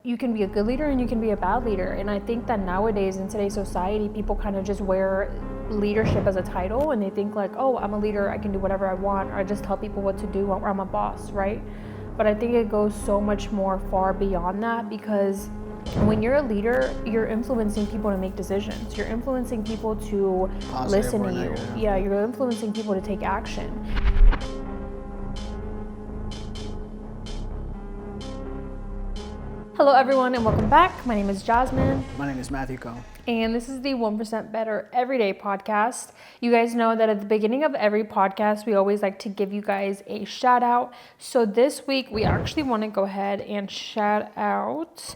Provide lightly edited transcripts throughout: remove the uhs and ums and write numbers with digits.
You can be a good leader and you can be a bad leader. And I think that nowadays in today's society, people kind of just wear leadership as a title and they think like, oh, I'm a leader, I can do whatever I want, or I just tell people what to do, or I'm a boss, right? But I think it goes so much more far beyond that, because when you're a leader, you're influencing people to make decisions. You're influencing people to listen to you. Yeah, you're influencing people to take action. Hello everyone and welcome back. My name is Jasmine. My name is Matthew Cole. And this is the 1% Better Everyday podcast. You guys know that at the beginning of every podcast, we always like to give you guys a shout out. So this week, we actually want to go ahead and shout out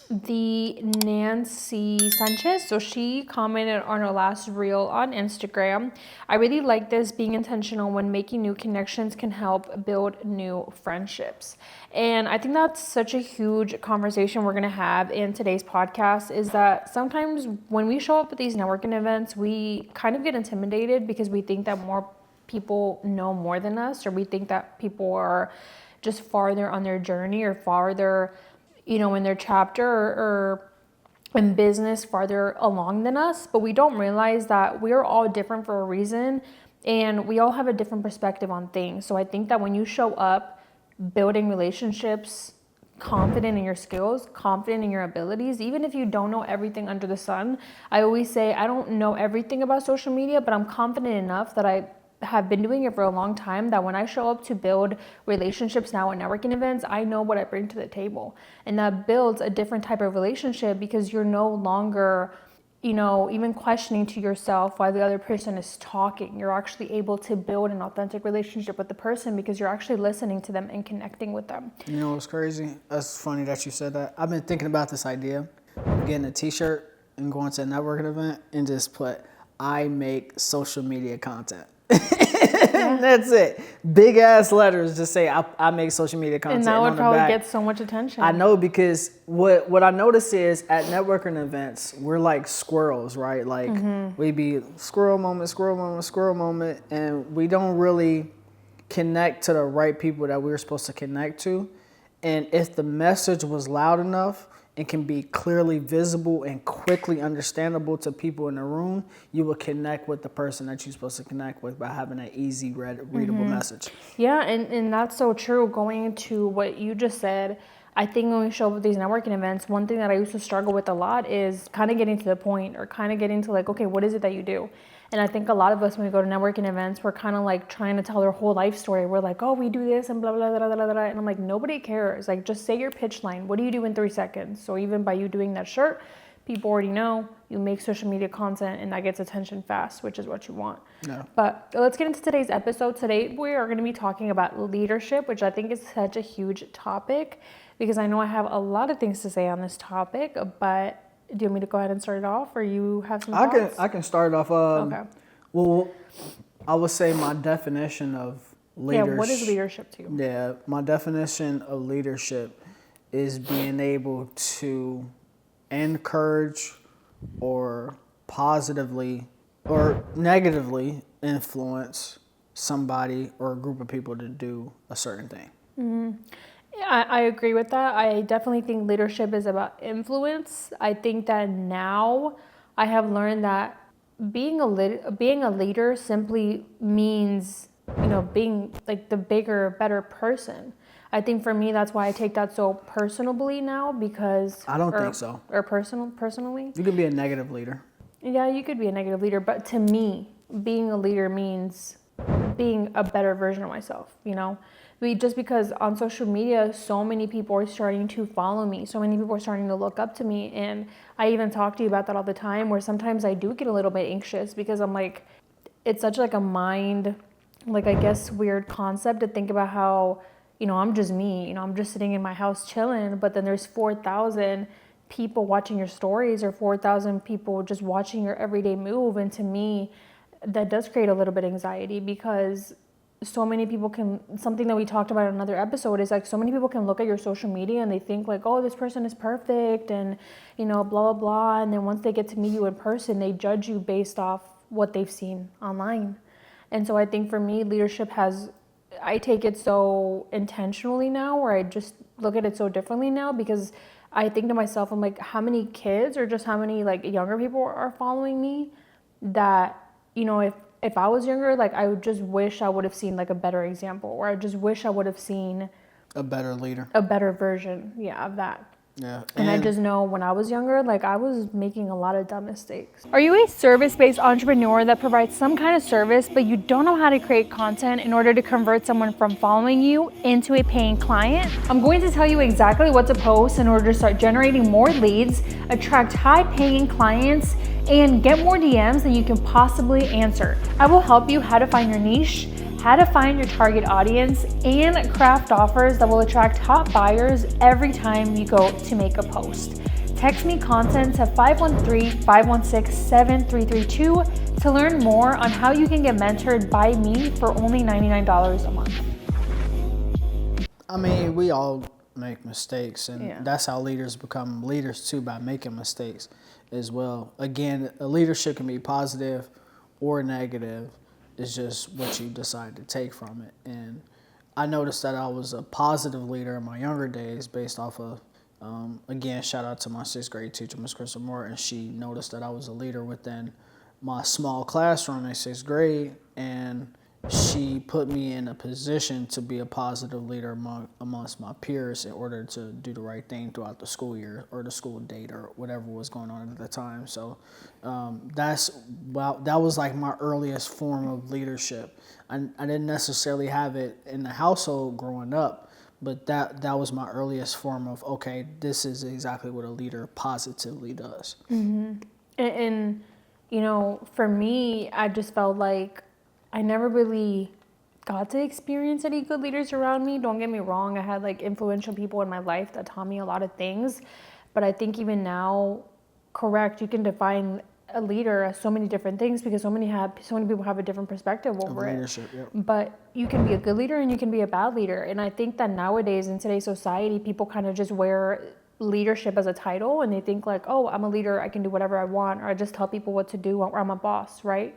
the Nancy Sanchez. So she commented on her last reel on Instagram. I really like this. Being intentional when making new connections can help build new friendships. And I think that's such a huge conversation we're going to have in today's podcast, is that sometimes when we show up at these networking events, we kind of get intimidated because we think that more people know more than us, or we think that people are just farther on their journey or farther, you know, in their chapter or in business farther along than us. But we don't realize that we're all different for a reason and we all have a different perspective on things. So I think that when you show up building relationships, confident in your skills, confident in your abilities, even if you don't know everything under the sun. I always say I don't know everything about social media, but I'm confident enough that I have been doing it for a long time, that when I show up to build relationships now at networking events, I know what I bring to the table. And that builds a different type of relationship, because you're no longer, you know, even questioning to yourself why the other person is talking. You're actually able to build an authentic relationship with the person because you're actually listening to them and connecting with them. You know what's crazy? That's funny that you said that. I've been thinking about this idea of getting a t-shirt and going to a networking event and just put, I make social media content. Yeah. That's it. Big ass letters just say I make social media content. And that would probably get so much attention. I know, because what I notice is at networking events, we're like squirrels, right? Like we be squirrel moment, squirrel moment, squirrel moment, and we don't really connect to the right people that we were supposed to connect to. And if the message was loud enough and can be clearly visible and quickly understandable to people in the room, you will connect with the person that you're supposed to connect with by having an easy, readable message. Yeah, and that's so true. Going into what you just said, I think when we show up at these networking events, one thing that I used to struggle with a lot is kind of getting to the point, or kind of getting to like, okay, what is it that you do? And I think a lot of us, when we go to networking events, we're kind of like trying to tell their whole life story. We're like, oh, we do this and blah, blah, blah, blah, blah, blah. And I'm like, nobody cares. Like, just say your pitch line. What do you do in 3 seconds? So even by you doing that shirt, people already know you make social media content, and that gets attention fast, which is what you want. Yeah. But let's get into today's episode. Today, we are going to be talking about leadership, which I think is such a huge topic, because I know I have a lot of things to say on this topic, but do you want me to go ahead and start it off, or you have some thoughts? I can start off. Okay. Well, I would say my definition of leadership. Yeah, what is leadership to you? Yeah, my definition of leadership is being able to encourage or positively or negatively influence somebody or a group of people to do a certain thing. Mm-hmm. Yeah, I agree with that. I definitely think leadership is about influence. I think that now I have learned that being a leader simply means, you know, being like the bigger, better person. I think for me, that's why I take that so personally now, because I don't think so. Or personally. You could be a negative leader. Yeah, you could be a negative leader, but to me, being a leader means being a better version of myself, you know? Just because on social media, so many people are starting to follow me. So many people are starting to look up to me. And I even talk to you about that all the time, where sometimes I do get a little bit anxious, because I'm like, it's such like a mind, like I guess weird concept to think about how, you know, I'm just me, you know, I'm just sitting in my house chilling, but then there's 4,000 people watching your stories, or 4,000 people just watching your everyday move. And to me, that does create a little bit of anxiety, because so many people can, something that we talked about in another episode is like, so many people can look at your social media and they think like, oh, this person is perfect and, you know, blah, blah, blah. And then once they get to meet you in person, they judge you based off what they've seen online. And so I think for me, leadership I take it so intentionally now, where I just look at it so differently now, because I think to myself, I'm like, how many kids or just how many like younger people are following me that, if I was younger, like I would just wish I would have seen like a better example, or I just wish I would have seen A better leader. a better version, yeah, of that. Yeah. And I just know when I was younger, like I was making a lot of dumb mistakes. Are you a service-based entrepreneur that provides some kind of service, but you don't know how to create content in order to convert someone from following you into a paying client? I'm going to tell you exactly what to post in order to start generating more leads, attract high-paying clients, and get more DMs than you can possibly answer. I will help you how to find your niche, how to find your target audience, and craft offers that will attract top buyers every time you go to make a post. Text me content to 513-516-7332 to learn more on how you can get mentored by me for only $99 a month. I mean, we all make mistakes, and Yeah. that's how leaders become leaders too, by making mistakes as well. Again, a leadership can be positive or negative. It's just what you decide to take from it. And I noticed that I was a positive leader in my younger days based off of, again, shout out to my 6th grade teacher, Miss Crystal Morton. She noticed that I was a leader within my small classroom in 6th grade, and she put me in a position to be a positive leader amongst my peers in order to do the right thing throughout the school year or the school date or whatever was going on at the time. So that was like my earliest form of leadership. I didn't necessarily have it in the household growing up, but that was my earliest form of, okay, this is exactly what a leader positively does. Mm-hmm. And for me, I just felt like I never really got to experience any good leaders around me. Don't get me wrong. I had like influential people in my life that taught me a lot of things. But I think even now, correct, you can define a leader as so many different things because so many people have a different perspective over it. Yep. But you can be a good leader and you can be a bad leader. And I think that nowadays in today's society, people kind of just wear leadership as a title and they think like, oh, I'm a leader, I can do whatever I want, or I just tell people what to do, or I'm a boss, right?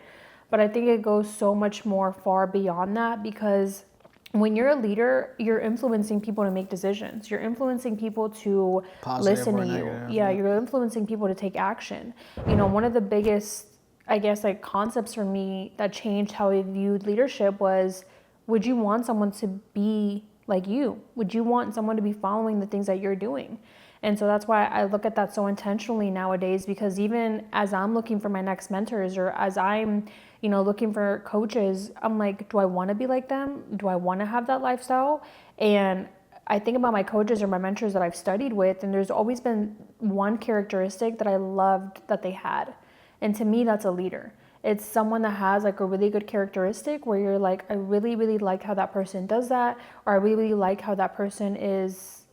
But I think it goes so much more far beyond that, because when you're a leader, you're influencing people to make decisions. You're influencing people to listen to you. Negative. Yeah, you're influencing people to take action. One of the biggest, I guess, like concepts for me that changed how I viewed leadership was, would you want someone to be like you? Would you want someone to be following the things that you're doing? And so that's why I look at that so intentionally nowadays, because even as I'm looking for my next mentors, or as I'm, looking for coaches, I'm like, do I want to be like them? Do I want to have that lifestyle? And I think about my coaches or my mentors that I've studied with, and there's always been one characteristic that I loved that they had. And to me, that's a leader. It's someone that has like a really good characteristic where you're like, I really, really like how that person does that, or I really, really like how that person is,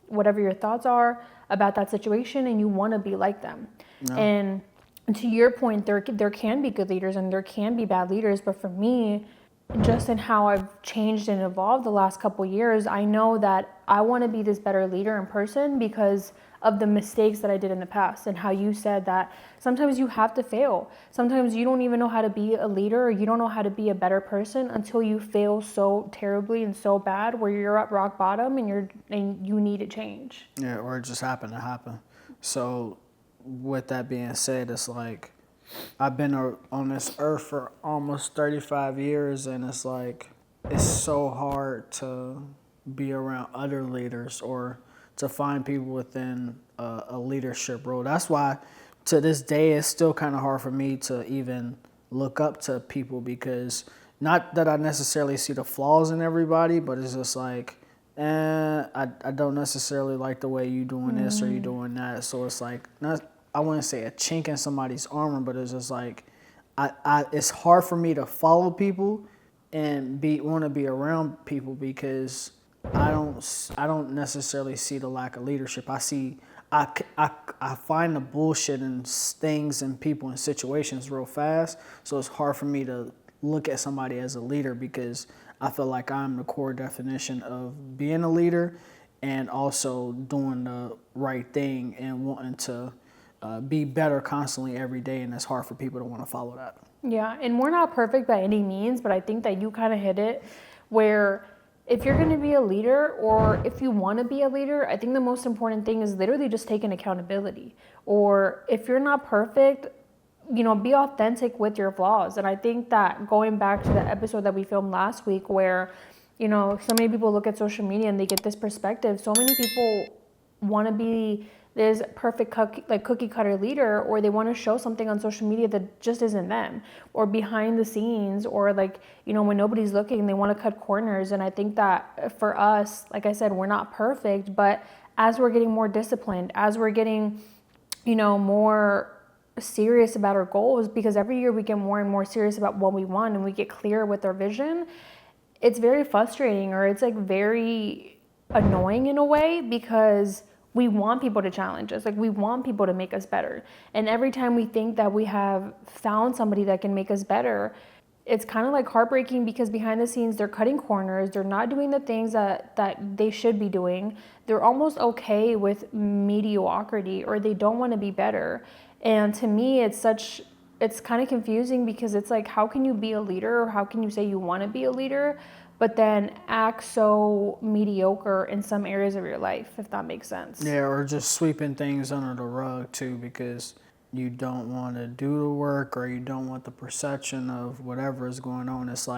whatever your thoughts are about that situation, and you want to be like them. No. And to your point, there can be good leaders and there can be bad leaders, but for me, just in how I've changed and evolved the last couple of years, I know that I want to be this better leader in person because of the mistakes that I did in the past, and how you said that sometimes you have to fail. Sometimes you don't even know how to be a leader, or you don't know how to be a better person until you fail so terribly and so bad where you're at rock bottom and you need to change. Yeah, or it just happened to happen. So with that being said, it's like I've been on this earth for almost 35 years, and it's like it's so hard to be around other leaders or to find people within a leadership role. That's why to this day it's still kind of hard for me to even look up to people, because not that I necessarily see the flaws in everybody, but it's just like, I don't necessarily like the way you doing this or you doing that. So it's like, I wouldn't say a chink in somebody's armor, but it's just like, it's hard for me to follow people and want to be around people, because I don't necessarily see the lack of leadership. I find the bullshit in things and people and situations real fast. So it's hard for me to look at somebody as a leader, because I feel like I'm the core definition of being a leader and also doing the right thing and wanting to be better constantly every day. And it's hard for people to want to follow that. Yeah, and we're not perfect by any means, but I think that you kind of hit it where if you're going to be a leader, or if you want to be a leader, I think the most important thing is literally just taking accountability. Or if you're not perfect, be authentic with your flaws. And I think that going back to the episode that we filmed last week where, so many people look at social media and they get this perspective. So many people want to be this perfect cookie cutter leader, or they want to show something on social media that just isn't them, or behind the scenes, or when nobody's looking, they want to cut corners. And I think that for us, like I said, we're not perfect, but as we're getting more disciplined, as we're getting, more serious about our goals, because every year we get more and more serious about what we want and we get clear with our vision, it's very frustrating, or it's very annoying in a way, because we want people to challenge us. We want people to make us better. And every time we think that we have found somebody that can make us better, it's kind of heartbreaking, because behind the scenes, they're cutting corners. They're not doing the things that they should be doing. They're almost okay with mediocrity, or they don't want to be better. And to me, it's kind of confusing, because it's how can you be a leader, or how can you say you want to be a leader, but then act so mediocre in some areas of your life, if that makes sense. Yeah, or just sweeping things under the rug too, because you don't want to do the work, or you don't want the perception of whatever is going on. It's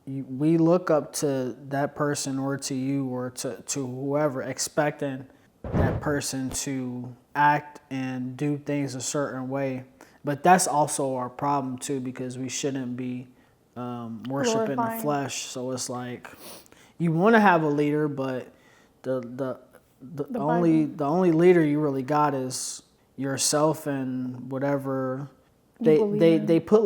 we look up to that person, or to you, or to whoever, expecting that person to act and do things a certain way. But that's also our problem too, because we shouldn't be worshiping the flesh. So it's you want to have a leader, but the only leader you really got is yourself, and whatever they put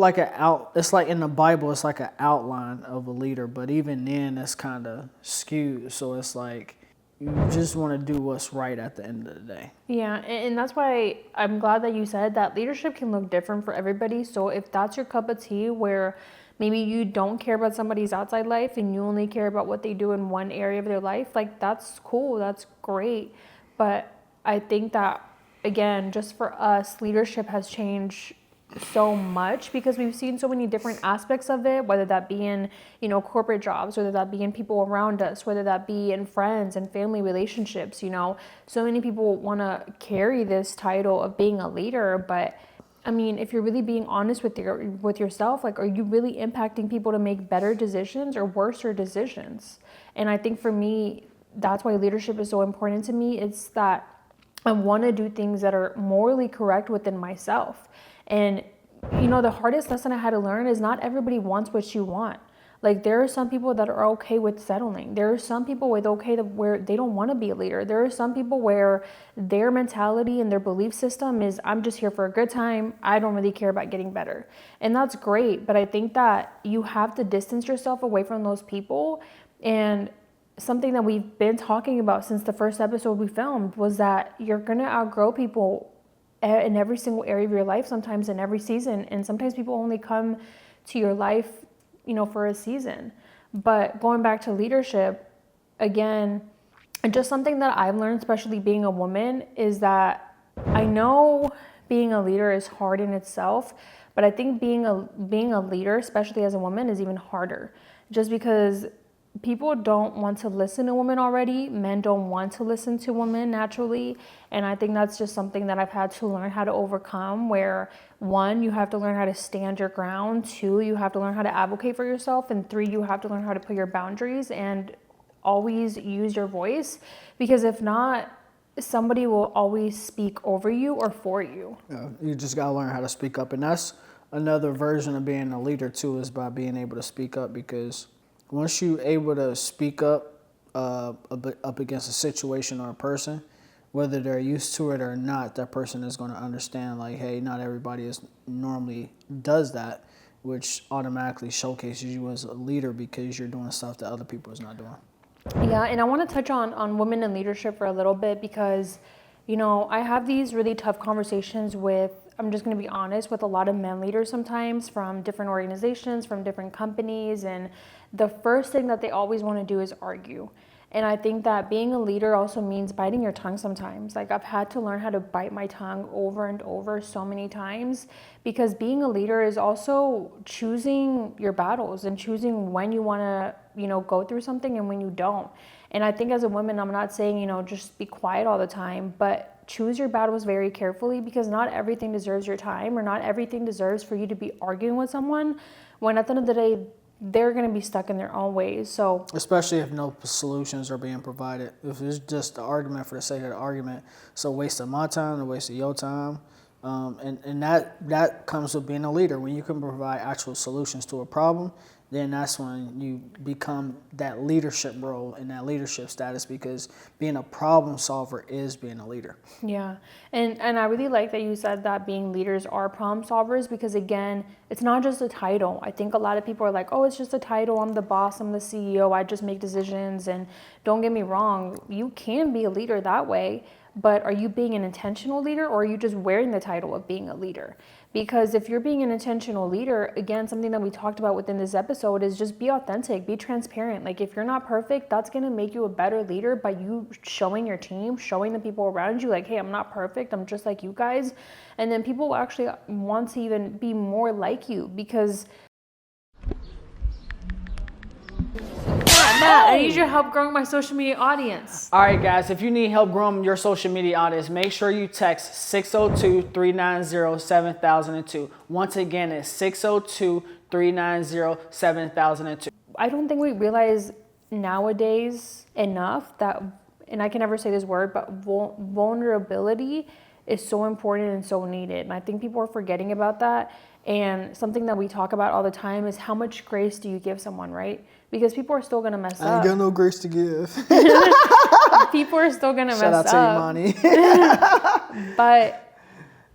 it's in the Bible, it's an outline of a leader, but even then it's kind of skewed. So it's you just want to do what's right at the end of the day. Yeah, and that's why I'm glad that you said that leadership can look different for everybody. So if that's your cup of tea, where maybe you don't care about somebody's outside life and you only care about what they do in one area of their life, that's cool, that's great. But I think that, again, just for us, leadership has changed so much, because we've seen so many different aspects of it, whether that be in corporate jobs, whether that be in people around us, whether that be in friends and family relationships. So many people want to carry this title of being a leader, but I mean, if you're really being honest with yourself, are you really impacting people to make better decisions or worse decisions? And I think for me, that's why leadership is so important to me. It's that I want to do things that are morally correct within myself. And, the hardest lesson I had to learn is not everybody wants what you want. There are some people that are okay with settling. There are some people where they don't want to be a leader. There are some people where their mentality and their belief system is, I'm just here for a good time. I don't really care about getting better. And that's great. But I think that you have to distance yourself away from those people. And something that we've been talking about since the first episode we filmed was that you're going to outgrow people in every single area of your life, sometimes in every season. And sometimes people only come to your life, for a season. But going back to leadership, again, just something that I've learned, especially being a woman, is that I know being a leader is hard in itself, but I think being a leader, especially as a woman, is even harder. Just because people don't want to listen to women already. Men don't want to listen to women naturally. And I think that's just something that I've had to learn how to overcome, where 1, you have to learn how to stand your ground. 2, you have to learn how to advocate for yourself. And 3, you have to learn how to put your boundaries and always use your voice. Because if not, somebody will always speak over you or for you. Yeah, you just got to learn how to speak up. And that's another version of being a leader too, is by being able to speak up. Because once you're able to speak up up against a situation or a person, whether they're used to it or not, that person is going to understand, hey, not everybody normally does that, which automatically showcases you as a leader, because you're doing stuff that other people is not doing. Yeah, and I want to touch on women in leadership for a little bit, because, I have these really tough conversations with, I'm just going to be honest, with a lot of men leaders sometimes, from different organizations, from different companies. And the first thing that they always want to do is argue. And I think that being a leader also means biting your tongue sometimes. Like I've had to learn how to bite my tongue over and over so many times, because being a leader is also choosing your battles and choosing when you want to, go through something and when you don't. And I think as a woman, I'm not saying, just be quiet all the time, but choose your battles very carefully, because not everything deserves your time, or not everything deserves for you to be arguing with someone when at the end of the day, they're going to be stuck in their own ways. So especially if no solutions are being provided. If it's just the argument for the sake of the argument, it's a waste of my time, a waste of your time. And that comes with being a leader. When you can provide actual solutions to a problem, then that's when you become that leadership role and that leadership status, because being a problem solver is being a leader. Yeah. And I really like that you said that being leaders are problem solvers, because again, it's not just a title. I think a lot of people are like, oh, it's just a title. I'm the boss. I'm the CEO. I just make decisions. And don't get me wrong, you can be a leader that way. But are you being an intentional leader, or are you just wearing the title of being a leader? Because if you're being an intentional leader, again, something that we talked about within this episode is just be authentic, be transparent. Like if you're not perfect, that's going to make you a better leader by you showing your team, showing the people around you like, hey, I'm not perfect. I'm just like you guys. And then people will actually want to even be more like you, because Matt, I need your help growing my social media audience. All right, guys, if you need help growing your social media audience, make sure you text 602-390-7002. Once again, it's 602-390-7002. I don't think we realize nowadays enough that, and I can never say this word, but vulnerability is so important and so needed. And I think people are forgetting about that. And something that we talk about all the time is how much grace do you give someone, right? Because people are still going to mess up. I ain't got no grace to give. People are still going to mess up. Shout out to Imani. But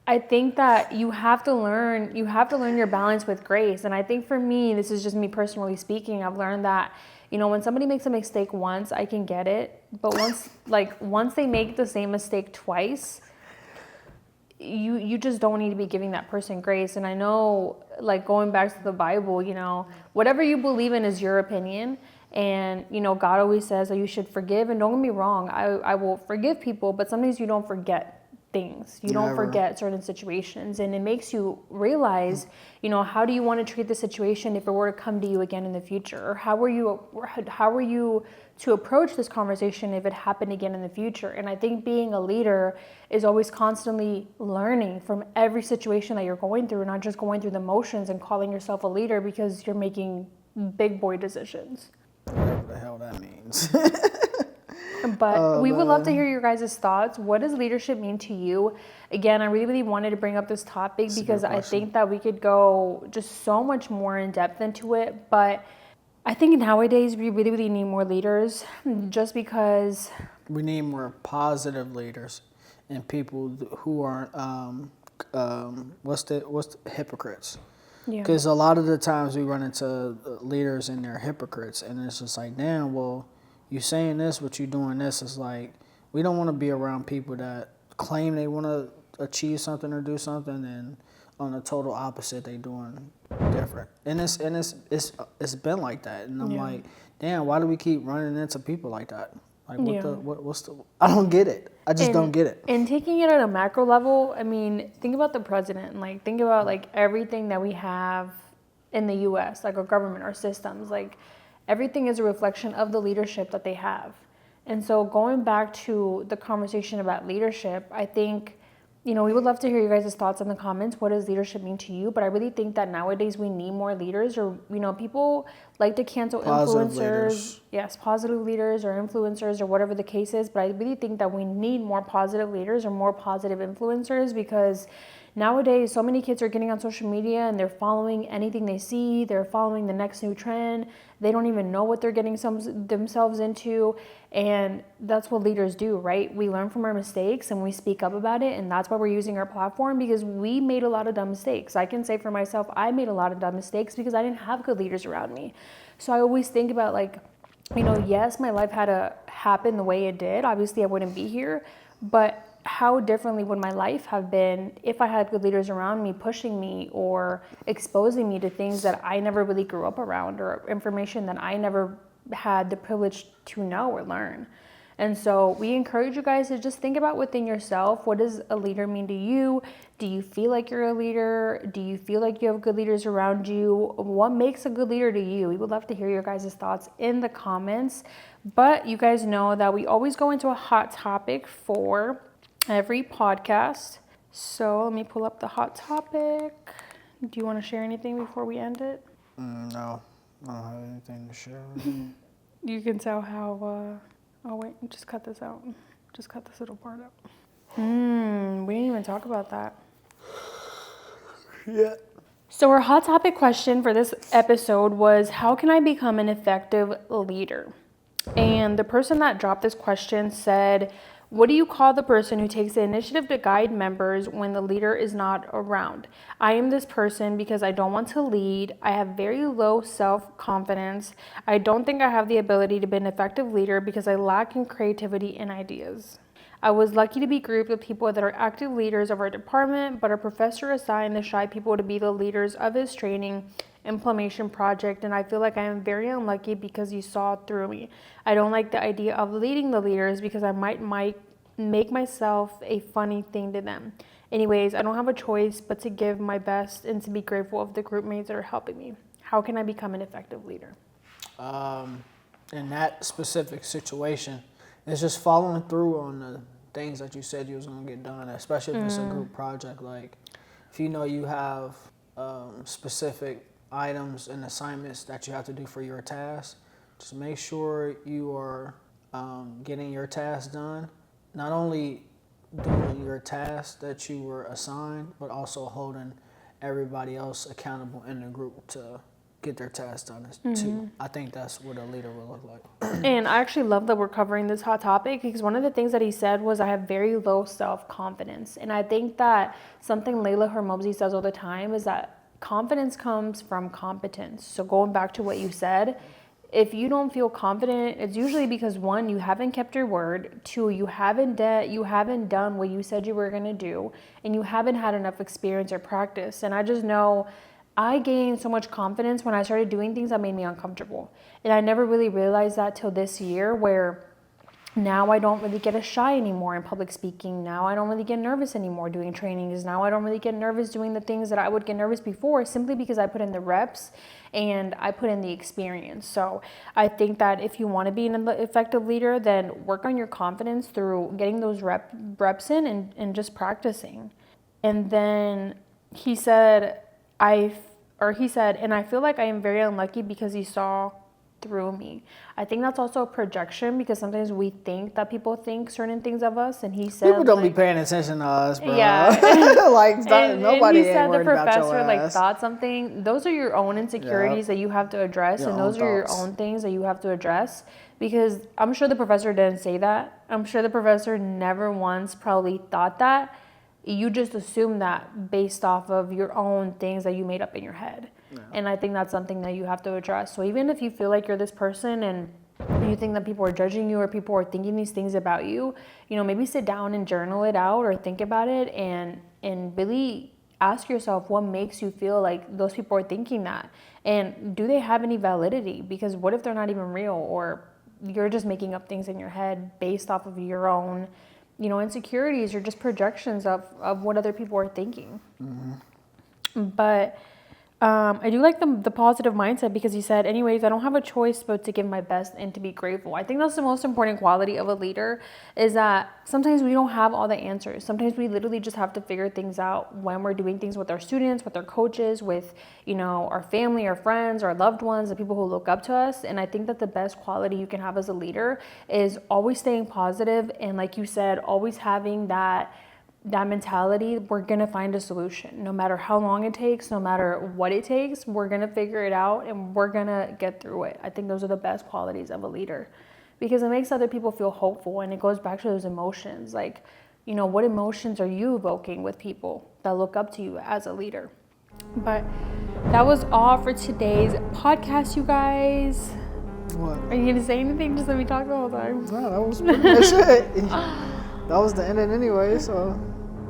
I think that you have to learn your balance with grace. And I think for me, this is just me personally speaking, I've learned that, when somebody makes a mistake once, I can get it. But once they make the same mistake twice, you just don't need to be giving that person grace. And I know, like going back to the Bible, whatever you believe in is your opinion. And, God always says that you should forgive. And don't get me wrong, I will forgive people, but sometimes you don't forget things. You don't forget certain situations. And it makes you realize, how do you want to treat the situation if it were to come to you again in the future? Or how are you to approach this conversation if it happened again in the future? And I think being a leader is always constantly learning from every situation that you're going through, not just going through the motions and calling yourself a leader because you're making big boy decisions. Whatever the hell that means. But we would love to hear your guys' thoughts. What does leadership mean to you? Again, I really, really wanted to bring up this topic because I think that we could go just so much more in depth into it. But I think nowadays we really, really need more leaders, just because we need more positive leaders and people who aren't what's the hypocrites. Because a lot of the times we run into leaders and they're hypocrites, and it's just like, damn, well, you saying this, but you doing this. It's like, we don't want to be around people that claim they want to achieve something or do something, and on the total opposite, they doing different. And it's been like that, and I'm like, damn, why do we keep running into people like that? Like, what's the? I don't get it. I just don't get it. And taking it at a macro level, I mean, think about the president. Like, think about like everything that we have in the U.S., like our government, our systems, like. Everything is a reflection of the leadership that they have. And so going back to the conversation about leadership, I think, we would love to hear you guys' thoughts in the comments. What does leadership mean to you? But I really think that nowadays we need more leaders, or, people like to cancel influencers. Leaders. Yes, positive leaders or influencers or whatever the case is. But I really think that we need more positive leaders or more positive influencers, because nowadays, so many kids are getting on social media and they're following anything they see. They're following the next new trend. They don't even know what they're getting themselves into. And that's what leaders do, right? We learn from our mistakes and we speak up about it. And that's why we're using our platform, because we made a lot of dumb mistakes. I can say for myself, I made a lot of dumb mistakes because I didn't have good leaders around me. So I always think about like, yes, my life had to happen the way it did. Obviously, I wouldn't be here. But how differently would my life have been if I had good leaders around me pushing me or exposing me to things that I never really grew up around, or information that I never had the privilege to know or learn. And so we encourage you guys to just think about within yourself, what does a leader mean to you? Do you feel like you're a leader? Do you feel like you have good leaders around you? What makes a good leader to you? We would love to hear your guys' thoughts in the comments. But you guys know that we always go into a hot topic for every podcast. So let me pull up the hot topic. Do you want to share anything before we end it? No, I don't have anything to share. You can tell how, oh wait, just cut this out. Just cut this little part out. We didn't even talk about that. Yeah. So our hot topic question for this episode was, how can I become an effective leader? And the person that dropped this question said, what do you call the person who takes the initiative to guide members when the leader is not around? I am this person because I don't want to lead. I have very low self-confidence. I don't think I have the ability to be an effective leader because I lack in creativity and ideas. I was lucky to be grouped with people that are active leaders of our department, but our professor assigned the shy people to be the leaders of his training implementation project, and I feel like I am very unlucky because he saw through me. I don't like the idea of leading the leaders because I might make myself a funny thing to them. Anyways, I don't have a choice but to give my best and to be grateful of the group mates that are helping me. How can I become an effective leader? In that specific situation, it's just following through on the things that you said you was gonna get done, especially if it's a group project. Like, if you know you have specific items and assignments that you have to do for your task, just make sure you are getting your task done. Not only doing your task that you were assigned, but also holding everybody else accountable in the group to get their task done too. I think that's what a leader will look like. And I actually love that we're covering this hot topic because one of the things that he said was, I have very low self-confidence. And I think that something Layla Hermobzi says all the time is that confidence comes from competence. So going back to what you said, if you don't feel confident, it's usually because, one, you haven't kept your word, two, you haven't done what you said you were going to do, and you haven't had enough experience or practice. And I just know I gained so much confidence when I started doing things that made me uncomfortable. And I never really realized that till this year, where now I don't really get as shy anymore in public speaking. Now I don't really get nervous anymore doing trainings. Now I don't really get nervous doing the things that I would get nervous before, simply because I put in the reps and I put in the experience. So I think that if you want to be an effective leader, then work on your confidence through getting those reps in and just practicing. And then he said, and I feel like I am very unlucky because he saw through me. I think that's also a projection, because sometimes we think that people think certain things of us, and he said people don't be paying attention to us, bro. Yeah. Like nobody and he ain't said the worried about your professor ass. thought something. Those are your own insecurities that you have to address, and those are your own things that you have to address, because I'm sure the professor didn't say that. I'm sure the professor never once probably thought that. You just assume that based off of your own things that you made up in your head. Yeah. And I think that's something that you have to address. So even if you feel like you're this person and you think that people are judging you or people are thinking these things about you, maybe sit down and journal it out or think about it and really ask yourself what makes you feel like those people are thinking that. And do they have any validity? Because what if they're not even real, or you're just making up things in your head based off of your own insecurities or just projections of what other people are thinking. Mm-hmm. But I do like the positive mindset, because he said, anyways, I don't have a choice but to give my best and to be grateful. I think that's the most important quality of a leader, is that sometimes we don't have all the answers. Sometimes we literally just have to figure things out when we're doing things with our students, with our coaches, with, our family, our friends, our loved ones, the people who look up to us. And I think that the best quality you can have as a leader is always staying positive, and like you said, always having that mentality. We're gonna find a solution, no matter how long it takes, no matter what it takes. We're gonna figure it out and we're gonna get through it. I think those are the best qualities of a leader, because it makes other people feel hopeful, and it goes back to those emotions. Like, what emotions are you evoking with people that look up to you as a leader? But that was all for today's podcast, you guys. What? Are you gonna say anything? Just let me talk the whole time. No, that was pretty much it. That was the ending anyway, so.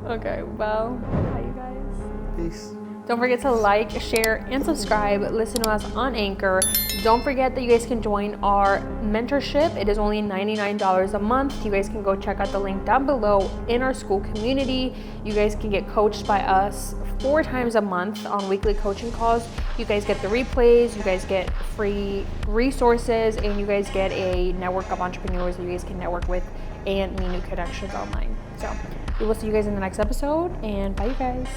Okay, well, bye you guys. Peace. Don't forget to like, share, and subscribe. Listen to us on Anchor. Don't forget that you guys can join our mentorship. It is only $99 a month. You guys can go check out the link down below in our SKOOL community. You guys can get coached by us 4 times a month on weekly coaching calls. You guys get the replays, you guys get free resources, and you guys get a network of entrepreneurs that you guys can network with and meet new connections online. So we will see you guys in the next episode, and bye you guys.